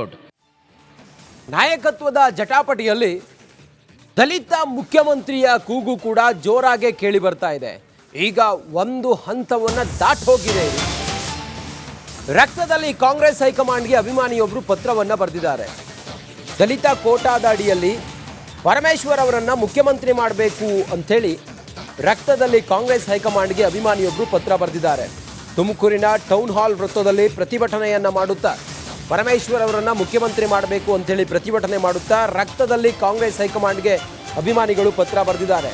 Good. ನಾಯಕತ್ವದ ಜಟಾಪಟಿಯಲ್ಲಿ ದಲಿತ ಮುಖ್ಯಮಂತ್ರಿಯ ಕೂಗು ಕೂಡ ಜೋರಾಗಿ ಕೇಳಿ ಬರ್ತಾ ಇದೆ. ಈಗ ಒಂದು ಹಂತವನ್ನು ದಾಟ್ ಹೋಗಿದೆ. ರಕ್ತದಲ್ಲಿ ಕಾಂಗ್ರೆಸ್ ಹೈಕಮಾಂಡ್ಗೆ ಅಭಿಮಾನಿಯೊಬ್ಬರು ಪತ್ರವನ್ನು ಬರೆದಿದ್ದಾರೆ. ದಲಿತ ಕೋಟಾದ ಅಡಿಯಲ್ಲಿ ಪರಮೇಶ್ವರ್ ಅವರನ್ನು ಮುಖ್ಯಮಂತ್ರಿ ಮಾಡಬೇಕು ಅಂಥೇಳಿ ರಕ್ತದಲ್ಲಿ ಕಾಂಗ್ರೆಸ್ ಹೈಕಮಾಂಡ್ಗೆ ಅಭಿಮಾನಿಯೊಬ್ಬರು ಪತ್ರ ಬರೆದಿದ್ದಾರೆ. ತುಮಕೂರಿನ ಟೌನ್ ಹಾಲ್ ವೃತ್ತದಲ್ಲಿ ಪ್ರತಿಭಟನೆಯನ್ನು ಮಾಡುತ್ತಾ ಪರಮೇಶ್ವರ್ ಅವರನ್ನು ಮುಖ್ಯಮಂತ್ರಿ ಮಾಡಬೇಕು ಅಂಥೇಳಿ ಪ್ರತಿಭಟನೆ ಮಾಡುತ್ತಾ ರಕ್ತದಲ್ಲಿ ಕಾಂಗ್ರೆಸ್ ಹೈಕಮಾಂಡ್ಗೆ ಅಭಿಮಾನಿಗಳು ಪತ್ರ ಬರೆದಿದ್ದಾರೆ.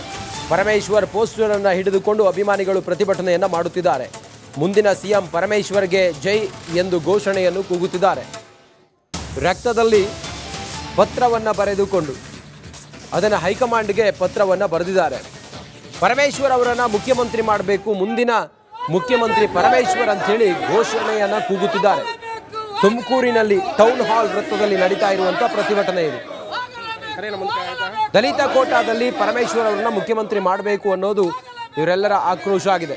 ಪರಮೇಶ್ವರ್ ಪೋಸ್ಟರನ್ನು ಹಿಡಿದುಕೊಂಡು ಅಭಿಮಾನಿಗಳು ಪ್ರತಿಭಟನೆಯನ್ನು ಮಾಡುತ್ತಿದ್ದಾರೆ. ಮುಂದಿನ ಸಿಎಂ ಪರಮೇಶ್ವರ್ಗೆ ಜೈ ಎಂದು ಘೋಷಣೆಯನ್ನು ಕೂಗುತ್ತಿದ್ದಾರೆ. ರಕ್ತದಲ್ಲಿ ಪತ್ರವನ್ನು ಬರೆದುಕೊಂಡು ಅದನ್ನು ಹೈಕಮಾಂಡ್ಗೆ ಪತ್ರವನ್ನು ಬರೆದಿದ್ದಾರೆ. ಪರಮೇಶ್ವರ್ ಅವರನ್ನು ಮುಖ್ಯಮಂತ್ರಿ ಮಾಡಬೇಕು, ಮುಂದಿನ ಮುಖ್ಯಮಂತ್ರಿ ಪರಮೇಶ್ವರ್ ಅಂಥೇಳಿ ಘೋಷಣೆಯನ್ನು ಕೂಗುತ್ತಿದ್ದಾರೆ. ತುಮಕೂರಿನಲ್ಲಿ ಟೌನ್ ಹಾಲ್ ವೃತ್ತದಲ್ಲಿ ನಡೀತಾ ಇರುವಂಥ ಪ್ರತಿಭಟನೆ ಇದು. ದಲಿತ ಕೋಟಾದಲ್ಲಿ ಪರಮೇಶ್ವರ್ ಅವರನ್ನ ಮುಖ್ಯಮಂತ್ರಿ ಮಾಡಬೇಕು ಅನ್ನೋದು ಇವರೆಲ್ಲರ ಆಕ್ರೋಶ ಆಗಿದೆ.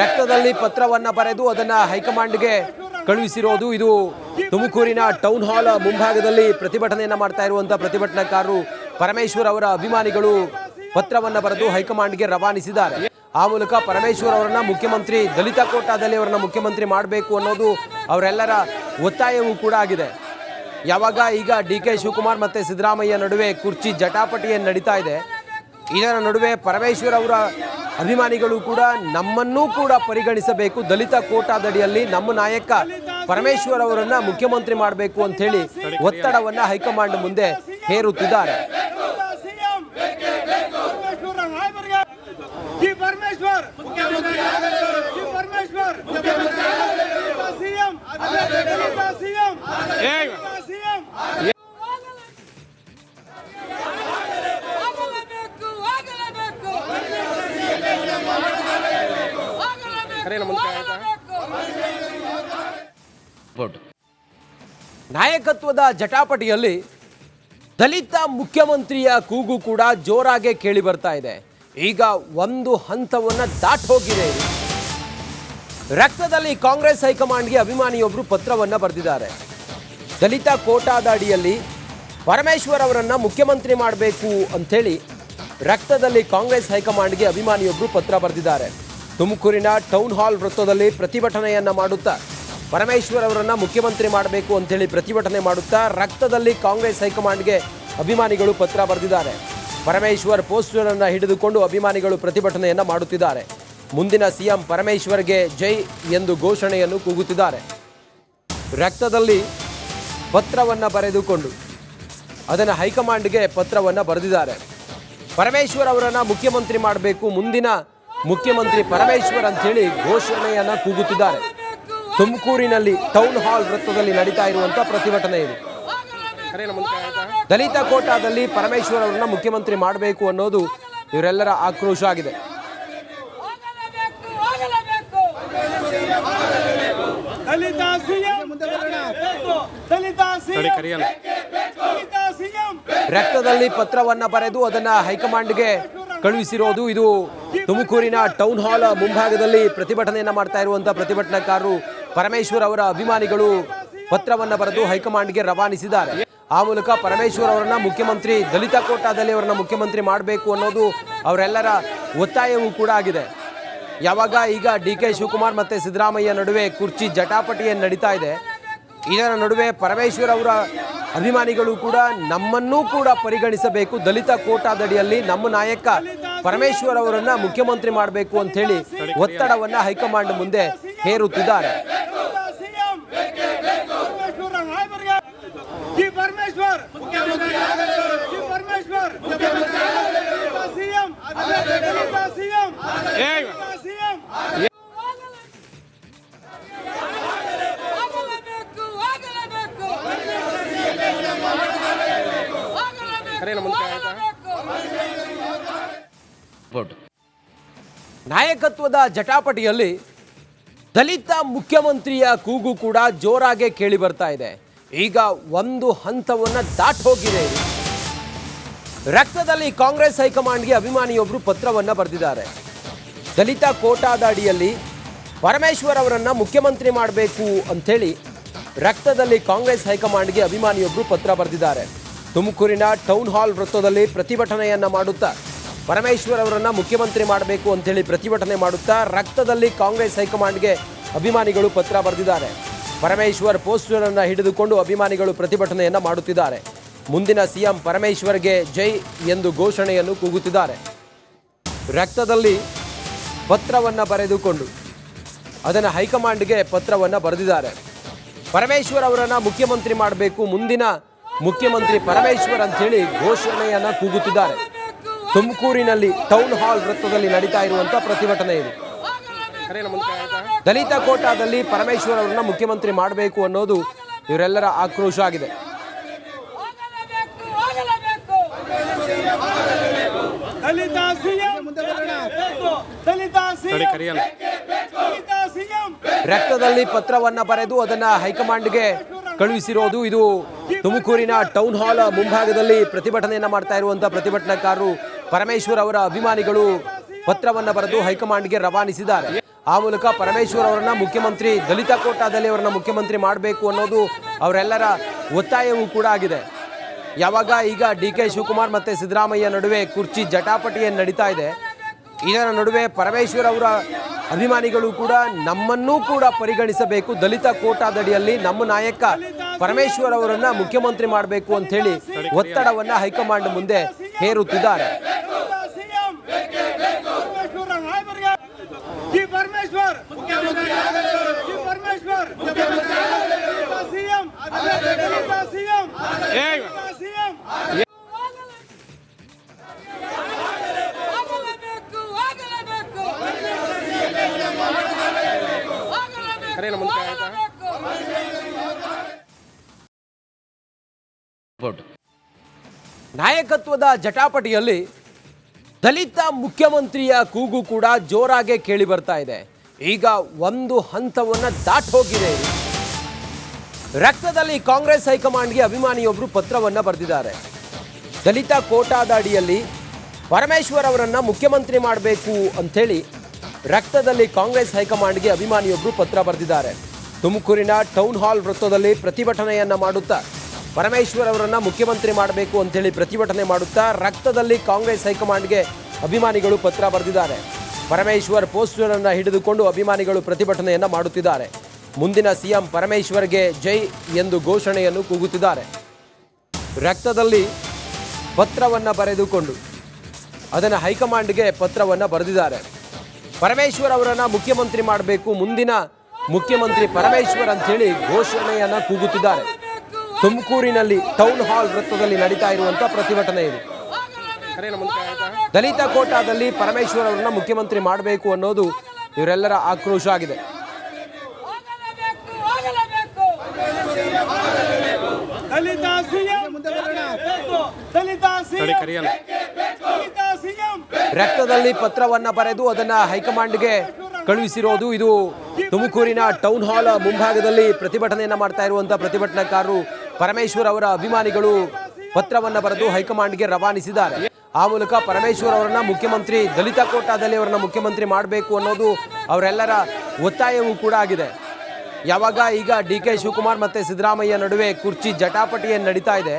ರಕ್ತದಲ್ಲಿ ಪತ್ರವನ್ನ ಬರೆದು ಅದನ್ನ ಹೈಕಮಾಂಡ್ಗೆ ಕಳುಹಿಸಿರೋದು. ಇದು ತುಮಕೂರಿನ ಟೌನ್ ಹಾಲ್ ಮುಂಭಾಗದಲ್ಲಿ ಪ್ರತಿಭಟನೆಯನ್ನ ಮಾಡ್ತಾ ಇರುವಂತಹ ಪ್ರತಿಭಟನಾಕಾರರು ಪರಮೇಶ್ವರ್ ಅವರ ಅಭಿಮಾನಿಗಳು ಪತ್ರವನ್ನ ಬರೆದು ಹೈಕಮಾಂಡ್ಗೆ ರವಾನಿಸಿದ್ದಾರೆ. ಆ ಮೂಲಕ ಪರಮೇಶ್ವರ್ ಅವರನ್ನ ಮುಖ್ಯಮಂತ್ರಿ, ದಲಿತ ಕೋಟಾದಲ್ಲಿ ಅವರನ್ನ ಮುಖ್ಯಮಂತ್ರಿ ಮಾಡಬೇಕು ಅನ್ನೋದು ಅವರೆಲ್ಲರ ಒತ್ತಾಯವೂ ಕೂಡ ಆಗಿದೆ. ಯಾವಾಗ ಈಗ ಡಿ.ಕೆ. ಶಿವಕುಮಾರ್ ಮತ್ತು ಸಿದ್ದರಾಮಯ್ಯ ನಡುವೆ ಕುರ್ಚಿ ಜಟಾಪಟಿಯನ್ನು ನಡೀತಾ ಇದೆ, ಇದರ ನಡುವೆ ಪರಮೇಶ್ವರ್ ಅವರ ಅಭಿಮಾನಿಗಳು ಕೂಡ ನಮ್ಮನ್ನೂ ಕೂಡ ಪರಿಗಣಿಸಬೇಕು, ದಲಿತ ಕೋಟಾದಡಿಯಲ್ಲಿ ನಮ್ಮ ನಾಯಕ ಪರಮೇಶ್ವರ್ ಅವರನ್ನ ಮುಖ್ಯಮಂತ್ರಿ ಮಾಡಬೇಕು ಅಂತ ಹೇಳಿ ಒತ್ತಡವನ್ನ ಹೈಕಮಾಂಡ್ ಮುಂದೆ ಹೇರುತ್ತಿದ್ದಾರೆ. ನಾಯಕತ್ವದ ಜಟಾಪಟಿಯಲ್ಲಿ ದಲಿತ ಮುಖ್ಯಮಂತ್ರಿಯ ಕೂಗು ಕೂಡ ಜೋರಾಗಿ ಕೇಳಿ ಬರ್ತಾ ಇದೆ. ಈಗ ಒಂದು ಹಂತವನ್ನು ದಾಟ್ ಹೋಗಿದೆ. ರಕ್ತದಲ್ಲಿ ಕಾಂಗ್ರೆಸ್ ಹೈಕಮಾಂಡ್ಗೆ ಅಭಿಮಾನಿಯೊಬ್ಬರು ಪತ್ರವನ್ನು ಬರೆದಿದ್ದಾರೆ. ದಲಿತ ಕೋಟಾದ ಅಡಿಯಲ್ಲಿ ಪರಮೇಶ್ವರ್ ಅವರನ್ನು ಮುಖ್ಯಮಂತ್ರಿ ಮಾಡಬೇಕು ಅಂಥೇಳಿ ರಕ್ತದಲ್ಲಿ ಕಾಂಗ್ರೆಸ್ ಹೈಕಮಾಂಡ್ಗೆ ಅಭಿಮಾನಿಯೊಬ್ಬರು ಪತ್ರ ಬರೆದಿದ್ದಾರೆ. ತುಮಕೂರಿನ ಟೌನ್ ಹಾಲ್ ವೃತ್ತದಲ್ಲಿ ಪ್ರತಿಭಟನೆಯನ್ನು ಮಾಡುತ್ತಾ ಪರಮೇಶ್ವರ್ ಅವರನ್ನು ಮುಖ್ಯಮಂತ್ರಿ ಮಾಡಬೇಕು ಅಂಥೇಳಿ ಪ್ರತಿಭಟನೆ ಮಾಡುತ್ತಾ ರಕ್ತದಲ್ಲಿ ಕಾಂಗ್ರೆಸ್ ಹೈಕಮಾಂಡ್ಗೆ ಅಭಿಮಾನಿಗಳು ಪತ್ರ ಬರೆದಿದ್ದಾರೆ. ಪರಮೇಶ್ವರ್ ಪೋಸ್ಟರನ್ನು ಹಿಡಿದುಕೊಂಡು ಅಭಿಮಾನಿಗಳು ಪ್ರತಿಭಟನೆಯನ್ನು ಮಾಡುತ್ತಿದ್ದಾರೆ. ಮುಂದಿನ ಸಿಎಂ ಪರಮೇಶ್ವರ್ಗೆ ಜೈ ಎಂದು ಘೋಷಣೆಯನ್ನು ಕೂಗುತ್ತಿದ್ದಾರೆ. ರಕ್ತದಲ್ಲಿ ಪತ್ರವನ್ನು ಬರೆದುಕೊಂಡು ಅದನ್ನು ಹೈಕಮಾಂಡ್ಗೆ ಪತ್ರವನ್ನು ಬರೆದಿದ್ದಾರೆ. ಪರಮೇಶ್ವರ್ ಅವರನ್ನು ಮುಖ್ಯಮಂತ್ರಿ ಮಾಡಬೇಕು, ಮುಂದಿನ ಮುಖ್ಯಮಂತ್ರಿ ಪರಮೇಶ್ವರ್ ಅಂಥೇಳಿ ಘೋಷಣೆಯನ್ನು ಕೂಗುತ್ತಿದ್ದಾರೆ. ತುಮಕೂರಿನಲ್ಲಿ ಟೌನ್ ಹಾಲ್ ವೃತ್ತದಲ್ಲಿ ನಡೀತಾ ಇರುವಂಥ ಪ್ರತಿಭಟನೆ ಇದು. ದಲಿತ ಕೋಟಾದಲ್ಲಿ ಪರಮೇಶ್ವರ್ ಅವರನ್ನ ಮುಖ್ಯಮಂತ್ರಿ ಮಾಡಬೇಕು ಅನ್ನೋದು ಇವರೆಲ್ಲರ ಆಕ್ರೋಶ ಆಗಿದೆ. ರಕ್ತದಲ್ಲಿ ಪತ್ರವನ್ನ ಬರೆದು ಅದನ್ನ ಹೈಕಮಾಂಡ್ಗೆ ಕಳುಹಿಸಿರೋದು. ಇದು ತುಮಕೂರಿನ ಟೌನ್ ಹಾಲ್ ಮುಂಭಾಗದಲ್ಲಿ ಪ್ರತಿಭಟನೆಯನ್ನ ಮಾಡ್ತಾ ಇರುವಂತಹ ಪ್ರತಿಭಟನಾಕಾರರು ಪರಮೇಶ್ವರ್ ಅವರ ಅಭಿಮಾನಿಗಳು ಪತ್ರವನ್ನ ಬರೆದು ಹೈಕಮಾಂಡ್ಗೆ ರವಾನಿಸಿದ್ದಾರೆ. ಆ ಮೂಲಕ ಪರಮೇಶ್ವರ್ ಅವರನ್ನ ಮುಖ್ಯಮಂತ್ರಿ, ದಲಿತ ಕೋಟಾದಲ್ಲಿ ಅವರನ್ನ ಮುಖ್ಯಮಂತ್ರಿ ಮಾಡಬೇಕು ಅನ್ನೋದು ಅವರೆಲ್ಲರ ಒತ್ತಾಯವೂ ಕೂಡ ಆಗಿದೆ. ಯಾವಾಗ ಈಗ ಡಿ.ಕೆ. ಶಿವಕುಮಾರ್ ಮತ್ತು ಸಿದ್ದರಾಮಯ್ಯ ನಡುವೆ ಕುರ್ಚಿ ಜಟಾಪಟಿಯನ್ನು ನಡೀತಾ ಇದೆ, ಇದರ ನಡುವೆ ಪರಮೇಶ್ವರ್ ಅವರ ಅಭಿಮಾನಿಗಳು ಕೂಡ ನಮ್ಮನ್ನೂ ಕೂಡ ಪರಿಗಣಿಸಬೇಕು, ದಲಿತ ಕೋಟಾದಡಿಯಲ್ಲಿ ನಮ್ಮ ನಾಯಕ ಪರಮೇಶ್ವರ್ ಅವರನ್ನ ಮುಖ್ಯಮಂತ್ರಿ ಮಾಡಬೇಕು ಅಂತ ಹೇಳಿ ಒತ್ತಡವನ್ನ ಹೈಕಮಾಂಡ್ ಮುಂದೆ ಹೇರುತ್ತಿದ್ದಾರೆ. ನಾಯಕತ್ವದ ಜಟಾಪಟಿಯಲ್ಲಿ ದಲಿತ ಮುಖ್ಯಮಂತ್ರಿಯ ಕೂಗು ಕೂಡ ಜೋರಾಗಿ ಕೇಳಿ ಬರ್ತಾ ಇದೆ. ಈಗ ಒಂದು ಹಂತವನ್ನು ದಾಟ್ ಹೋಗಿದೆ. ರಕ್ತದಲ್ಲಿ ಕಾಂಗ್ರೆಸ್ ಹೈಕಮಾಂಡ್ಗೆ ಅಭಿಮಾನಿಯೊಬ್ಬರು ಪತ್ರವನ್ನು ಬರೆದಿದ್ದಾರೆ. ದಲಿತ ಕೋಟಾದ ಅಡಿಯಲ್ಲಿ ಪರಮೇಶ್ವರ್ ಅವರನ್ನು ಮುಖ್ಯಮಂತ್ರಿ ಮಾಡಬೇಕು ಅಂಥೇಳಿ ರಕ್ತದಲ್ಲಿ ಕಾಂಗ್ರೆಸ್ ಹೈಕಮಾಂಡ್ಗೆ ಅಭಿಮಾನಿಯೊಬ್ಬರು ಪತ್ರ ಬರೆದಿದ್ದಾರೆ. ತುಮಕೂರಿನ ಟೌನ್ ಹಾಲ್ ವೃತ್ತದಲ್ಲಿ ಪ್ರತಿಭಟನೆಯನ್ನು ಮಾಡುತ್ತಾ ಪರಮೇಶ್ವರ್ ಅವರನ್ನು ಮುಖ್ಯಮಂತ್ರಿ ಮಾಡಬೇಕು ಅಂಥೇಳಿ ಪ್ರತಿಭಟನೆ ಮಾಡುತ್ತಾ ರಕ್ತದಲ್ಲಿ ಕಾಂಗ್ರೆಸ್ ಹೈಕಮಾಂಡ್ಗೆ ಅಭಿಮಾನಿಗಳು ಪತ್ರ ಬರೆದಿದ್ದಾರೆ. ಪರಮೇಶ್ವರ್ ಪೋಸ್ಟರನ್ನು ಹಿಡಿದುಕೊಂಡು ಅಭಿಮಾನಿಗಳು ಪ್ರತಿಭಟನೆಯನ್ನು ಮಾಡುತ್ತಿದ್ದಾರೆ. ಮುಂದಿನ ಸಿಎಂ ಪರಮೇಶ್ವರ್ಗೆ ಜೈ ಎಂದು ಘೋಷಣೆಯನ್ನು ಕೂಗುತ್ತಿದ್ದಾರೆ. ರಕ್ತದಲ್ಲಿ ಪತ್ರವನ್ನು ಬರೆದುಕೊಂಡು ಅದನ್ನು ಹೈಕಮಾಂಡ್ಗೆ ಪತ್ರವನ್ನು ಬರೆದಿದ್ದಾರೆ. ಪರಮೇಶ್ವರ್ ಅವರನ್ನು ಮುಖ್ಯಮಂತ್ರಿ ಮಾಡಬೇಕು, ಮುಂದಿನ ಮುಖ್ಯಮಂತ್ರಿ ಪರಮೇಶ್ವರ್ ಅಂಥೇಳಿ ಘೋಷಣೆಯನ್ನು ಕೂಗುತ್ತಿದ್ದಾರೆ. ತುಮಕೂರಿನಲ್ಲಿ ಟೌನ್ ಹಾಲ್ ವೃತ್ತದಲ್ಲಿ ನಡೀತಾ ಇರುವಂಥ ಪ್ರತಿಭಟನೆ ಇದು. ದಲಿತ ಕೋಟಾದಲ್ಲಿ ಪರಮೇಶ್ವರ್ ಅವರನ್ನು ಮುಖ್ಯಮಂತ್ರಿ ಮಾಡಬೇಕು ಅನ್ನೋದು ಇವರೆಲ್ಲರ ಆಕ್ರೋಶ ಆಗಿದೆ. ರಕ್ತದಲ್ಲಿ ಪತ್ರವನ್ನು ಬರೆದು ಅದನ್ನು ಹೈಕಮಾಂಡ್ಗೆ ಕಳುಹಿಸಿರೋದು. ಇದು ತುಮಕೂರಿನ ಟೌನ್ ಹಾಲ್ ಮುಂಭಾಗದಲ್ಲಿ ಪ್ರತಿಭಟನೆಯನ್ನು ಮಾಡ್ತಾ ಇರುವಂಥ ಪ್ರತಿಭಟನಾಕಾರರು ಪರಮೇಶ್ವರ್ ಅವರ ಅಭಿಮಾನಿಗಳು ಪತ್ರವನ್ನು ಬರೆದು ಹೈಕಮಾಂಡ್ಗೆ ರವಾನಿಸಿದ್ದಾರೆ. ಆ ಮೂಲಕ ಪರಮೇಶ್ವರ್ ಅವರನ್ನ ಮುಖ್ಯಮಂತ್ರಿ, ದಲಿತ ಕೋಟಾದಲ್ಲಿ ಅವರನ್ನ ಮುಖ್ಯಮಂತ್ರಿ ಮಾಡಬೇಕು ಅನ್ನೋದು ಅವರೆಲ್ಲರ ಒತ್ತಾಯವೂ ಕೂಡ ಆಗಿದೆ. ಯಾವಾಗ ಈಗ ಡಿ.ಕೆ. ಶಿವಕುಮಾರ್ ಮತ್ತು ಸಿದ್ದರಾಮಯ್ಯ ನಡುವೆ ಕುರ್ಚಿ ಜಟಾಪಟಿಯನ್ನು ನಡೀತಾ ಇದೆ, ಇದರ ನಡುವೆ ಪರಮೇಶ್ವರ್ ಅವರ ಅಭಿಮಾನಿಗಳು ಕೂಡ ನಮ್ಮನ್ನೂ ಕೂಡ ಪರಿಗಣಿಸಬೇಕು, ದಲಿತ ಕೋಟಾದಡಿಯಲ್ಲಿ ನಮ್ಮ ನಾಯಕ ಪರಮೇಶ್ವರ್ ಅವರನ್ನ ಮುಖ್ಯಮಂತ್ರಿ ಮಾಡಬೇಕು ಅಂತ ಹೇಳಿ ಒತ್ತಡವನ್ನ ಹೈಕಮಾಂಡ್ ಮುಂದೆ ಹೇರುತ್ತಿದ್ದಾರೆ. ನಾಯಕತ್ವದ ಜಟಾಪಟಿಯಲ್ಲಿ ದಲಿತ ಮುಖ್ಯಮಂತ್ರಿಯ ಕೂಗು ಕೂಡ ಜೋರಾಗಿ ಕೇಳಿ ಬರ್ತಾ ಇದೆ. ಈಗ ಒಂದು ಹಂತವನ್ನು ದಾಟ್ ಹೋಗಿದೆ. ರಕ್ತದಲ್ಲಿ ಕಾಂಗ್ರೆಸ್ ಹೈಕಮಾಂಡ್ಗೆ ಅಭಿಮಾನಿಯೊಬ್ಬರು ಪತ್ರವನ್ನು ಬರೆದಿದ್ದಾರೆ. ದಲಿತ ಕೋಟಾದ ಅಡಿಯಲ್ಲಿ ಪರಮೇಶ್ವರ್ ಅವರನ್ನು ಮುಖ್ಯಮಂತ್ರಿ ಮಾಡಬೇಕು ಅಂಥೇಳಿ ರಕ್ತದಲ್ಲಿ ಕಾಂಗ್ರೆಸ್ ಹೈಕಮಾಂಡ್ಗೆ ಅಭಿಮಾನಿಯೊಬ್ಬರು ಪತ್ರ ಬರೆದಿದ್ದಾರೆ. ತುಮಕೂರಿನ ಟೌನ್ ಹಾಲ್ ವೃತ್ತದಲ್ಲಿ ಪ್ರತಿಭಟನೆಯನ್ನು ಮಾಡುತ್ತಾ ಪರಮೇಶ್ವರ್ ಅವರನ್ನು ಮುಖ್ಯಮಂತ್ರಿ ಮಾಡಬೇಕು ಅಂಥೇಳಿ ಪ್ರತಿಭಟನೆ ಮಾಡುತ್ತಾ ರಕ್ತದಲ್ಲಿ ಕಾಂಗ್ರೆಸ್ ಹೈಕಮಾಂಡ್ಗೆ ಅಭಿಮಾನಿಗಳು ಪತ್ರ ಬರೆದಿದ್ದಾರೆ. ಪರಮೇಶ್ವರ್ ಪೋಸ್ಟರನ್ನು ಹಿಡಿದುಕೊಂಡು ಅಭಿಮಾನಿಗಳು ಪ್ರತಿಭಟನೆಯನ್ನು ಮಾಡುತ್ತಿದ್ದಾರೆ. ಮುಂದಿನ ಸಿಎಂ ಪರಮೇಶ್ವರ್ಗೆ ಜೈ ಎಂದು ಘೋಷಣೆಯನ್ನು ಕೂಗುತ್ತಿದ್ದಾರೆ. ರಕ್ತದಲ್ಲಿ ಪತ್ರವನ್ನು ಬರೆದುಕೊಂಡು ಅದನ್ನು ಹೈಕಮಾಂಡ್ಗೆ ಪತ್ರವನ್ನು ಬರೆದಿದ್ದಾರೆ. ಪರಮೇಶ್ವರ್ ಅವರನ್ನು ಮುಖ್ಯಮಂತ್ರಿ ಮಾಡಬೇಕು, ಮುಂದಿನ ಮುಖ್ಯಮಂತ್ರಿ ಪರಮೇಶ್ವರ್ ಅಂಥೇಳಿ ಘೋಷಣೆಯನ್ನು ಕೂಗುತ್ತಿದ್ದಾರೆ. ತುಮಕೂರಿನಲ್ಲಿ ಟೌನ್ ಹಾಲ್ ವೃತ್ತದಲ್ಲಿ ನಡೀತಾ ಇರುವಂಥ ಪ್ರತಿಭಟನೆ ಇದು. ದಲಿತ ಕೋಟಾದಲ್ಲಿ ಪರಮೇಶ್ವರ್ ಅವರನ್ನ ಮುಖ್ಯಮಂತ್ರಿ ಮಾಡಬೇಕು ಅನ್ನೋದು ಇವರೆಲ್ಲರ ಆಕ್ರೋಶ ಆಗಿದೆ. ರಕ್ತದಲ್ಲಿ ಪತ್ರವನ್ನು ಬರೆದು ಅದನ್ನು ಹೈಕಮಾಂಡ್ಗೆ ಕಳುಹಿಸಿರೋದು. ಇದು ತುಮಕೂರಿನ ಟೌನ್ ಹಾಲ್ ಮುಂಭಾಗದಲ್ಲಿ ಪ್ರತಿಭಟನೆಯನ್ನು ಮಾಡ್ತಾ ಇರುವಂಥ ಪ್ರತಿಭಟನಾಕಾರರು ಪರಮೇಶ್ವರ್ ಅವರ ಅಭಿಮಾನಿಗಳು ಪತ್ರವನ್ನು ಬರೆದು ಹೈಕಮಾಂಡ್ಗೆ ರವಾನಿಸಿದ್ದಾರೆ. ಆ ಮೂಲಕ ಪರಮೇಶ್ವರ್ ಅವರನ್ನ ಮುಖ್ಯಮಂತ್ರಿ, ದಲಿತ ಕೋಟಾದಲ್ಲಿ ಅವರನ್ನ ಮುಖ್ಯಮಂತ್ರಿ ಮಾಡಬೇಕು ಅನ್ನೋದು ಅವರೆಲ್ಲರ ಒತ್ತಾಯವೂ ಕೂಡ ಆಗಿದೆ. ಯಾವಾಗ ಈಗ ಡಿ.ಕೆ. ಶಿವಕುಮಾರ್ ಮತ್ತು ಸಿದ್ದರಾಮಯ್ಯ ನಡುವೆ ಕುರ್ಚಿ ಜಟಾಪಟಿಯನ್ನು ನಡೀತಾ ಇದೆ,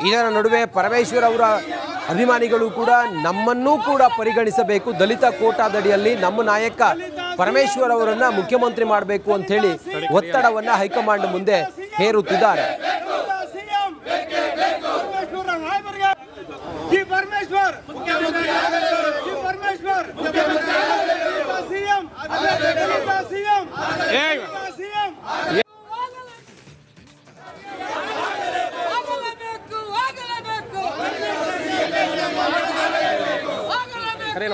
ಇದರ ನಡುವೆ ಪರಮೇಶ್ವರ್ ಅವರ ಅಭಿಮಾನಿಗಳು ಕೂಡ ನಮ್ಮನ್ನೂ ಕೂಡ ಪರಿಗಣಿಸಬೇಕು, ದಲಿತ ಕೋಟಾದಡಿಯಲ್ಲಿ ನಮ್ಮ ನಾಯಕ ಪರಮೇಶ್ವರ್ ಅವರನ್ನ ಮುಖ್ಯಮಂತ್ರಿ ಮಾಡಬೇಕು ಅಂತ ಹೇಳಿ ಒತ್ತಡವನ್ನ ಹೈಕಮಾಂಡ್ ಮುಂದೆ ಹೇರುತ್ತಿದ್ದಾರೆ. ಕರೆ